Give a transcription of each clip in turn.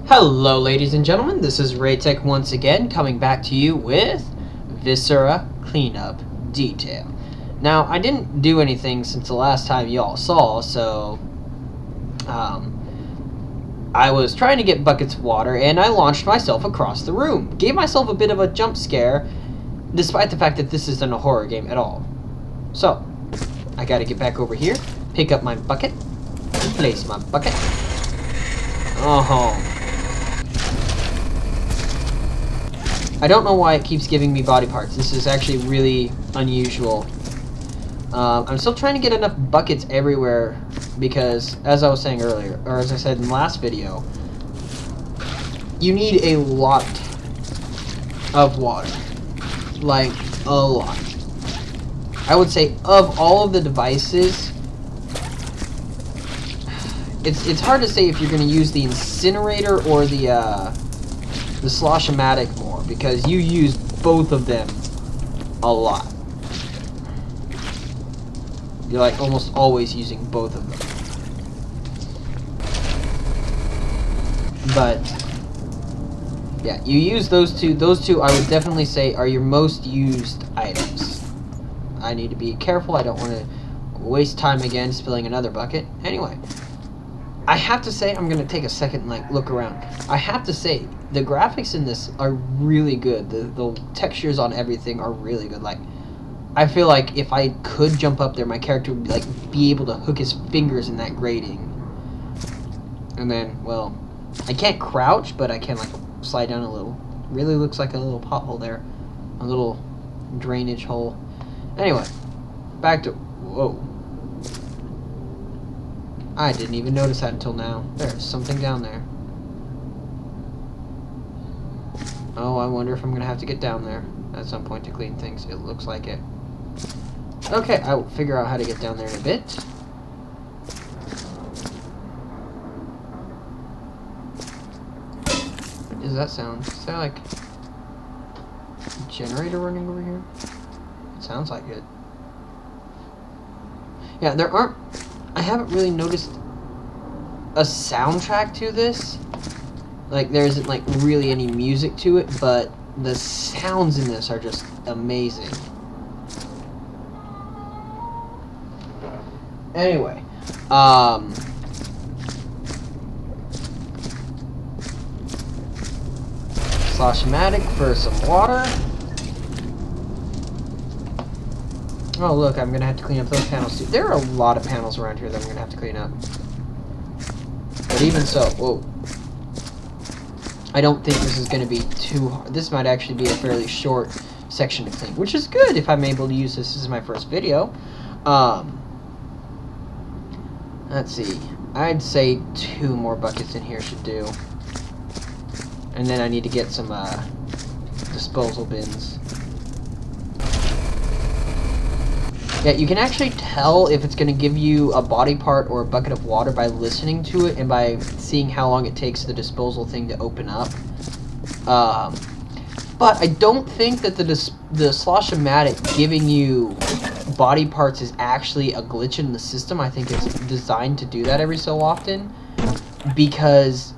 Hello ladies and gentlemen, this is Raytech once again coming back to you with Viscera Cleanup Detail. Now, I didn't do anything since the last time y'all saw, so I was trying to get buckets of water and I launched myself across the room. Gave myself a bit of a jump scare, despite the fact that this isn't a horror game at all. So, I gotta get back over here, pick up my bucket, place my bucket. Oh. I don't know why it keeps giving me body parts. This is actually really unusual. I'm still trying to get enough buckets everywhere because, as I was saying earlier, or as I said in the last video, you need a lot of water. Like, a lot. I would say of all of the devices, it's hard to say if you're going to use the incinerator or the Slosh-O-Matic more, because you use both of them a lot. You're like almost always using both of them. But yeah, you use those two. Those two I would definitely say are your most used items. I need to be careful. I don't want to waste time again spilling another bucket. Anyway, I have to say, I'm going to take a second and like look around. I have to say, the graphics in this are really good. The textures on everything are really good. Like, I feel like if I could jump up there, my character would like be able to hook his fingers in that grating. And then, well, I can't crouch, but I can like slide down a little. Really looks like a little pothole there. A little drainage hole. Anyway, back to... Whoa. I didn't even notice that until now. There's something down there. Oh, I wonder if I'm going to have to get down there at some point to clean things. It looks like it. Okay, I will figure out how to get down there in a bit. What does that sound? Is that like a generator running over here? It sounds like it. Yeah, there aren't... I haven't really noticed a soundtrack to this. Like, there isn't, like, really any music to it, but the sounds in this are just amazing. Anyway, Slosh-O-Matic for some water. Oh, look, I'm going to have to clean up those panels, too. There are a lot of panels around here that I'm going to have to clean up. But even so, whoa. I don't think this is going to be too hard. This might actually be a fairly short section to clean, which is good if I'm able to use this as my first video. Let's see. I'd say 2 more buckets in here should do. And then I need to get some disposal bins. Yeah, you can actually tell if it's going to give you a body part or a bucket of water by listening to it and by seeing how long it takes the disposal thing to open up. But I don't think that the Slosh-O-Matic giving you body parts is actually a glitch in the system. I think it's designed to do that every so often, because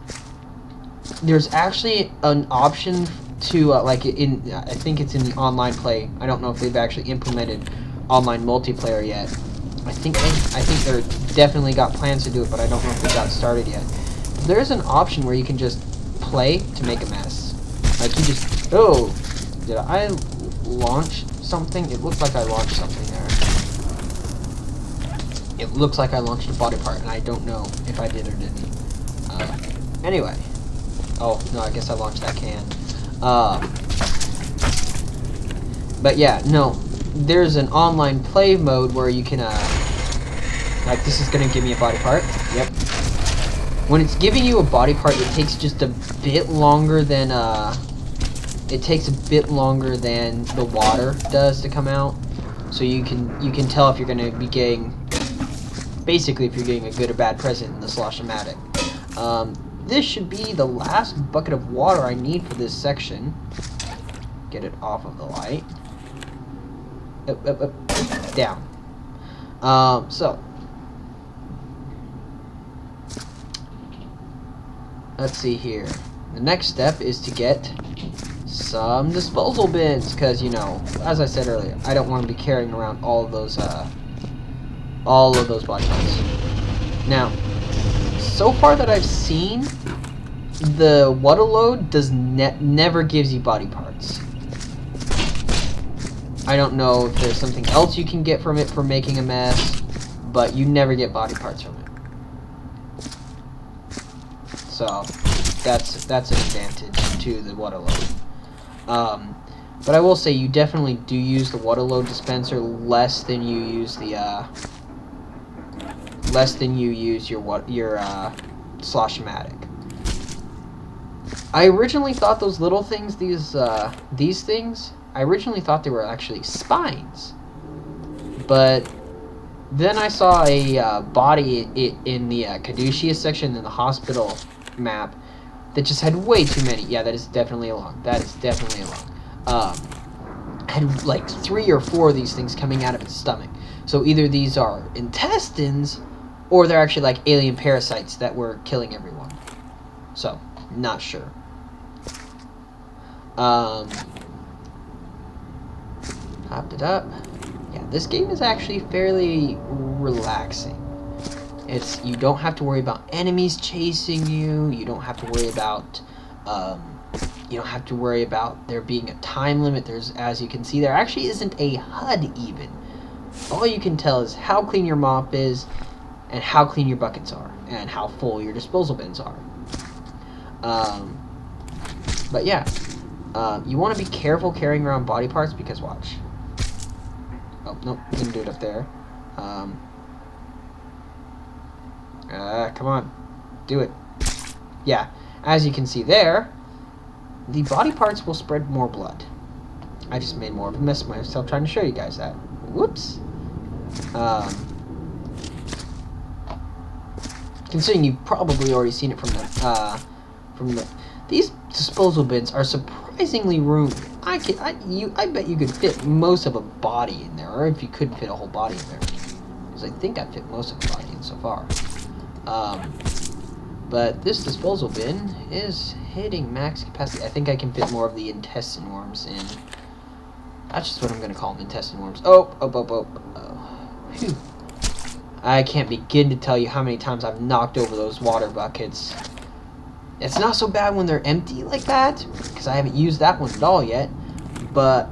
there's actually an option to like I think it's in the online play. I don't know if they've actually implemented online multiplayer yet. I think they're definitely got plans to do it, but I don't know if they got started yet. There's an option where you can just play to make a mess. Like you just... Oh! Did I launch something? It looked like I launched something there. It looks like I launched a body part, and I don't know if I did or didn't. Anyway. Oh, no, I guess I launched that can. But yeah, no. There's an online play mode where you can, like, this is going to give me a body part. Yep. When it's giving you a body part, it takes just a bit longer than, the water does to come out. So you can tell if you're going to be getting, basically if you're getting a good or bad present in the Slosh-O-Matic. This should be the last bucket of water I need for this section. Get it off of the light. Up, down. So let's see here. The next step is to get some disposal bins, because, you know, as I said earlier, I don't want to be carrying around all of those body parts. Now, so far that I've seen, the water load does never gives you body parts. I don't know if there's something else you can get from it for making a mess, but you never get body parts from it. So that's an advantage to the water load. But I will say you definitely do use the water load dispenser less than you use the your Slosh-O-Matic. I originally thought those little things, these things, I originally thought they were actually spines, but then I saw a body in the Caduceus section in the hospital map that just had way too many. Yeah, that is definitely a lung. That is definitely a lung. Had like 3 or 4 of these things coming out of its stomach. So either these are intestines, or they're actually like alien parasites that were killing everyone. So, not sure. Hopped it up. Yeah, this game is actually fairly relaxing. You don't have to worry about enemies chasing you. You don't have to worry about there being a time limit. As you can see, there actually isn't a HUD even. All you can tell is how clean your mop is, and how clean your buckets are, and how full your disposal bins are. But yeah, you want to be careful carrying around body parts, because watch. Oh, nope, didn't do it up there. Come on. Do it. Yeah, as you can see there, the body parts will spread more blood. I just made more of a mess of myself trying to show you guys that. Whoops. Considering you've probably already seen it from the these disposal bins are surprisingly roomy. I bet you could fit most of a body in there, or if you couldn't fit a whole body in there, because I think I fit most of the body in so far. But this disposal bin is hitting max capacity. I think I can fit more of the intestine worms in. That's just what I'm gonna call them, intestine worms. Oh. Phew. I can't begin to tell you how many times I've knocked over those water buckets. It's not so bad when they're empty like that, because I haven't used that one at all yet. But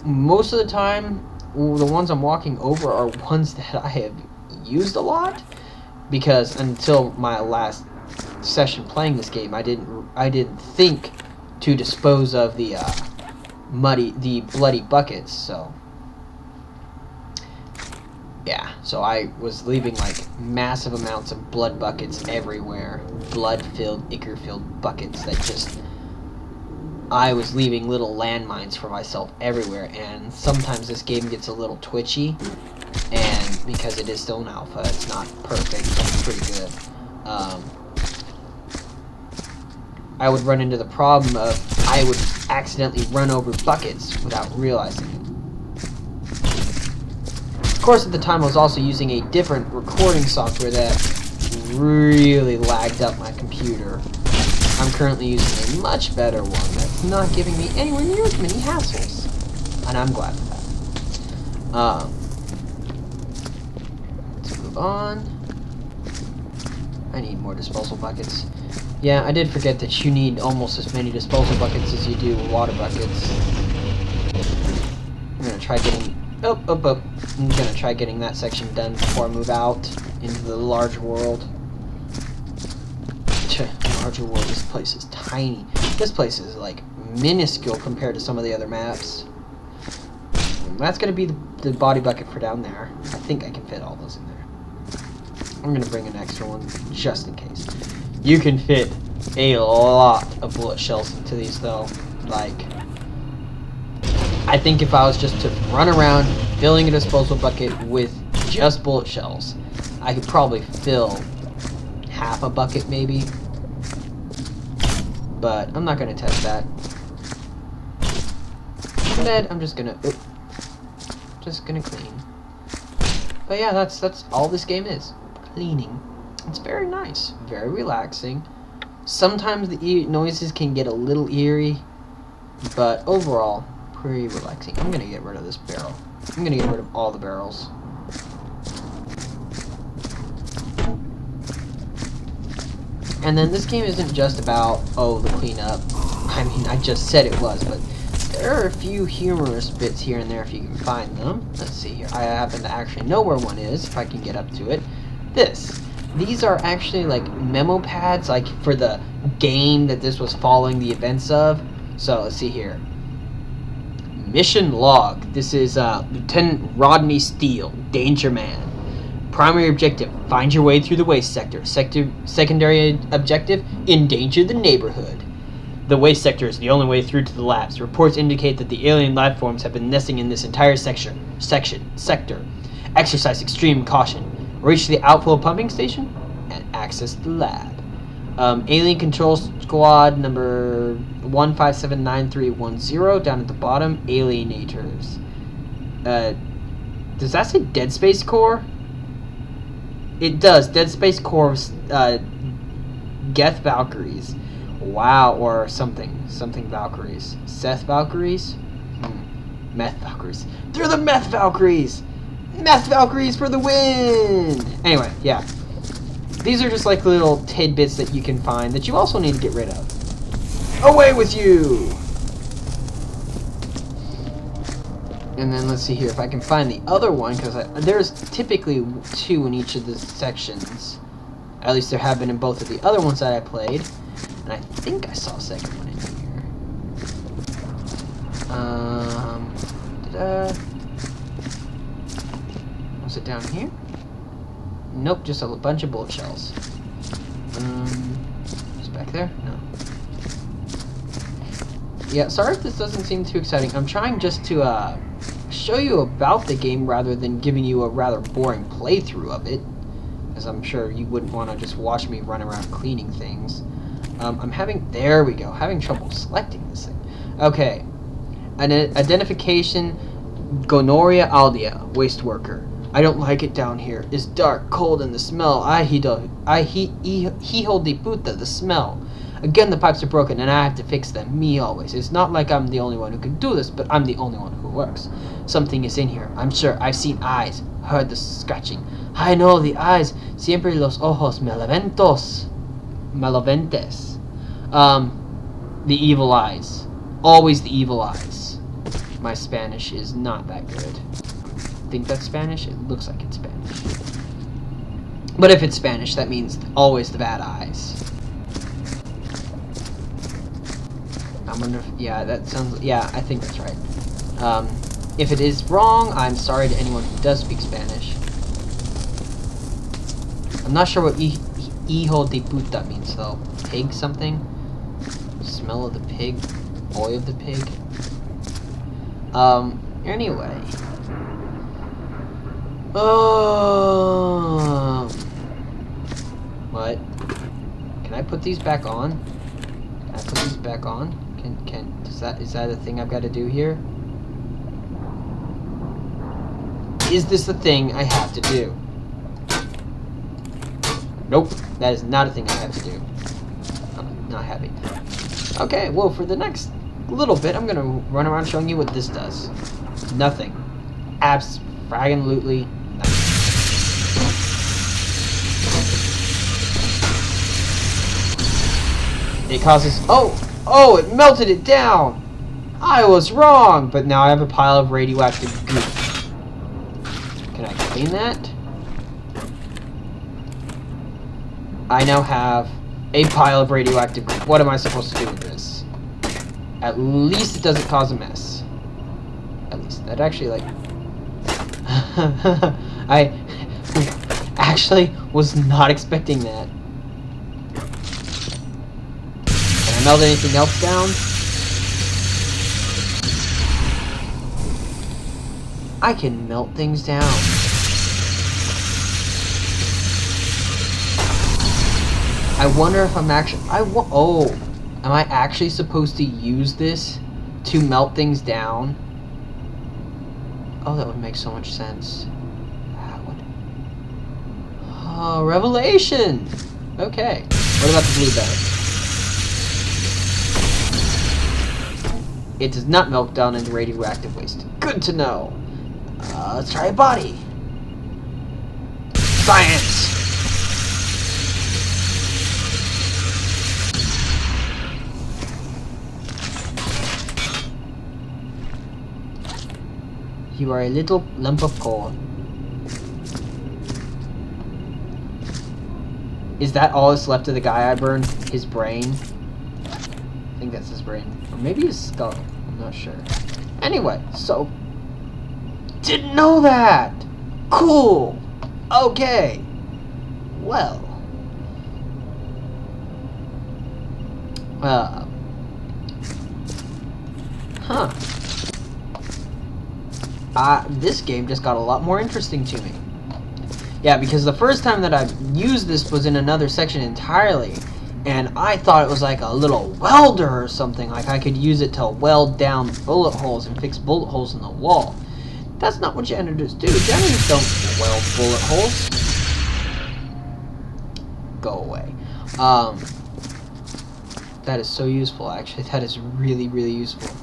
most of the time, the ones I'm walking over are ones that I have used a lot, because until my last session playing this game, I didn't think to dispose of the bloody buckets. So yeah, so I was leaving like massive amounts of blood buckets everywhere, blood-filled, ichor-filled buckets that just, I was leaving little landmines for myself everywhere. And sometimes this game gets a little twitchy, and because it is still an alpha, it's not perfect, but it's pretty good. I would run into the problem of I would accidentally run over buckets without realizing it. Of course, at the time I was also using a different recording software that really lagged up my computer. I'm currently using a much better one that's not giving me anywhere near as many hassles, and I'm glad for that. Let's move on. I need more disposal buckets. Yeah, I did forget that you need almost as many disposal buckets as you do water buckets. I'm gonna try getting... Oh. I'm gonna try getting that section done before I move out into the large world. Larger world, this place is tiny. This place is, like, minuscule compared to some of the other maps. That's gonna be the body bucket for down there. I think I can fit all those in there. I'm gonna bring an extra one, just in case. You can fit a lot of bullet shells into these, though. Like, I think if I was just to run around filling a disposal bucket with just bullet shells, I could probably fill half a bucket, maybe. But I'm not gonna test that. Instead, I'm just gonna clean. But yeah, that's all this game is. Cleaning. It's very nice, very relaxing. Sometimes the noises can get a little eerie, but overall, pretty relaxing. I'm gonna get rid of this barrel. I'm gonna get rid of all the barrels. And then this game isn't just about, oh, the cleanup. I mean, I just said it was, but there are a few humorous bits here and there if you can find them. Let's see here. I happen to actually know where one is, if I can get up to it. These are actually like memo pads, like for the game that this was following the events of. So let's see here. Mission log. This is Lieutenant Rodney Steele, Danger Man. Primary objective: find your way through the waste sector. Secondary objective: endanger the neighborhood. The waste sector is the only way through to the labs. Reports indicate that the alien life forms have been nesting in this entire sector. Exercise extreme caution. Reach the outflow pumping station and access the lab. Alien Control Squad number 1579310 down at the bottom. Alienators. Does that say Dead Space Core? It does. Dead Space Core, Geth Valkyries. Wow, or something. Something Valkyries. Seth Valkyries? Meth Valkyries. They're the Meth Valkyries! Meth Valkyries for the win! Anyway, yeah. These are just like little tidbits that you can find that you also need to get rid of. Away with you! And then let's see here if I can find the other one, because there's typically 2 in each of the sections. At least there have been in both of the other ones that I played. And I think I saw a second one in here. Was it down here? Nope, just a bunch of bullet shells. Just back there? No. Yeah, sorry if this doesn't seem too exciting. I'm trying just to show you about the game rather than giving you a rather boring playthrough of it, as I'm sure you wouldn't want to just watch me run around cleaning things. There we go, having trouble selecting this thing. Okay, an identification, Gonorrhea Aldea, waste worker. I don't like it down here. It's dark, cold, and the smell. Hijo de puta, the smell. Again, the pipes are broken, and I have to fix them. Me always. It's not like I'm the only one who can do this, but I'm the only one who works. Something is in here. I'm sure. I've seen eyes, heard the scratching. I know the eyes. Siempre los ojos maleventos. Malaventes. The evil eyes. Always the evil eyes. My Spanish is not that good. I think that's Spanish? It looks like it's Spanish. But if it's Spanish, that means always the bad eyes. I wonder if, yeah, that sounds, yeah, I think that's right. If it is wrong, I'm sorry to anyone who does speak Spanish. I'm not sure what hijo de puta means, though. Pig something? Smell of the pig? Boy of the pig? Anyway. What? Can I put these back on? Can I put these back on? Is that a thing I've got to do here? Is this the thing I have to do? Nope, that is not a thing I have to do. I'm not happy. Okay, well, for the next little bit, I'm gonna run around showing you what this does. Nothing. Abs-fraggin-lutely nothing. It causes... Oh, it melted it down! I was wrong! But now I have a pile of radioactive goop. Can I clean that? I now have a pile of radioactive goop. What am I supposed to do with this? At least it doesn't cause a mess. At least. That actually, like... I actually was not expecting that. Can I melt anything else down? I can melt things down. I wonder if I'm actually... am I actually supposed to use this to melt things down? Oh, that would make so much sense. Oh, revelation! Okay. What about the blue bag? It does not melt down into radioactive waste. Good to know. Let's try a body. Science! You are a little lump of coal. Is that all that's left of the guy I burned? His brain? I think that's his brain. Or maybe his skull. I'm not sure. Anyway, so... Didn't know that! Cool! Okay. Well. Huh. This game just got a lot more interesting to me. Yeah, because the first time that I used this was in another section entirely, and I thought it was like a little welder or something, like I could use it to weld down bullet holes and fix bullet holes in the wall. That's not what janitors do. Janitors don't weld bullet holes. Go away. That is so useful, actually. That is really, really useful.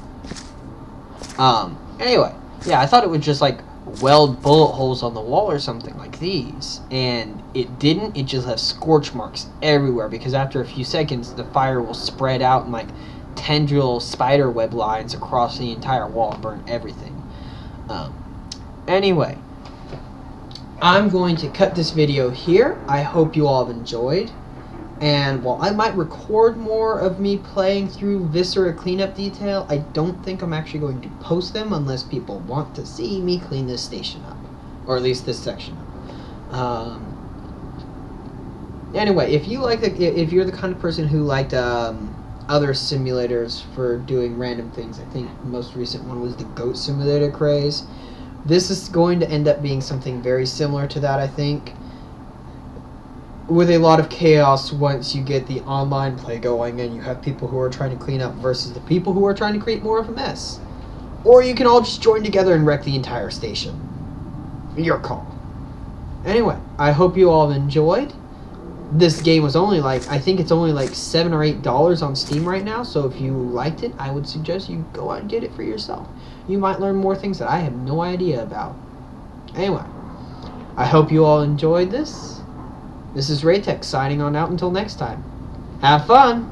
Anyway, yeah, I thought it would just like weld bullet holes on the wall or something like these, and it didn't. It just has scorch marks everywhere because after a few seconds the fire will spread out in like tendril spider web lines across the entire wall and burn everything. Anyway, I'm going to cut this video here. I hope you all have enjoyed, and while I might record more of me playing through Viscera cleanup detail, I don't think I'm actually going to post them unless people want to see me clean this station up, or at least this section up. Anyway, if you're the kind of person who liked other simulators for doing random things, I think the most recent one was the Goat Simulator craze. This is going to end up being something very similar to that, I think, with a lot of chaos once you get the online play going and you have people who are trying to clean up versus the people who are trying to create more of a mess. Or you can all just join together and wreck the entire station. Your call. Anyway, I hope you all have enjoyed. This game was only like, I think it's only like $7 or $8 on Steam right now, so if you liked it, I would suggest you go out and get it for yourself. You might learn more things that I have no idea about. Anyway, I hope you all enjoyed this. This is Raytech signing on out until next time. Have fun!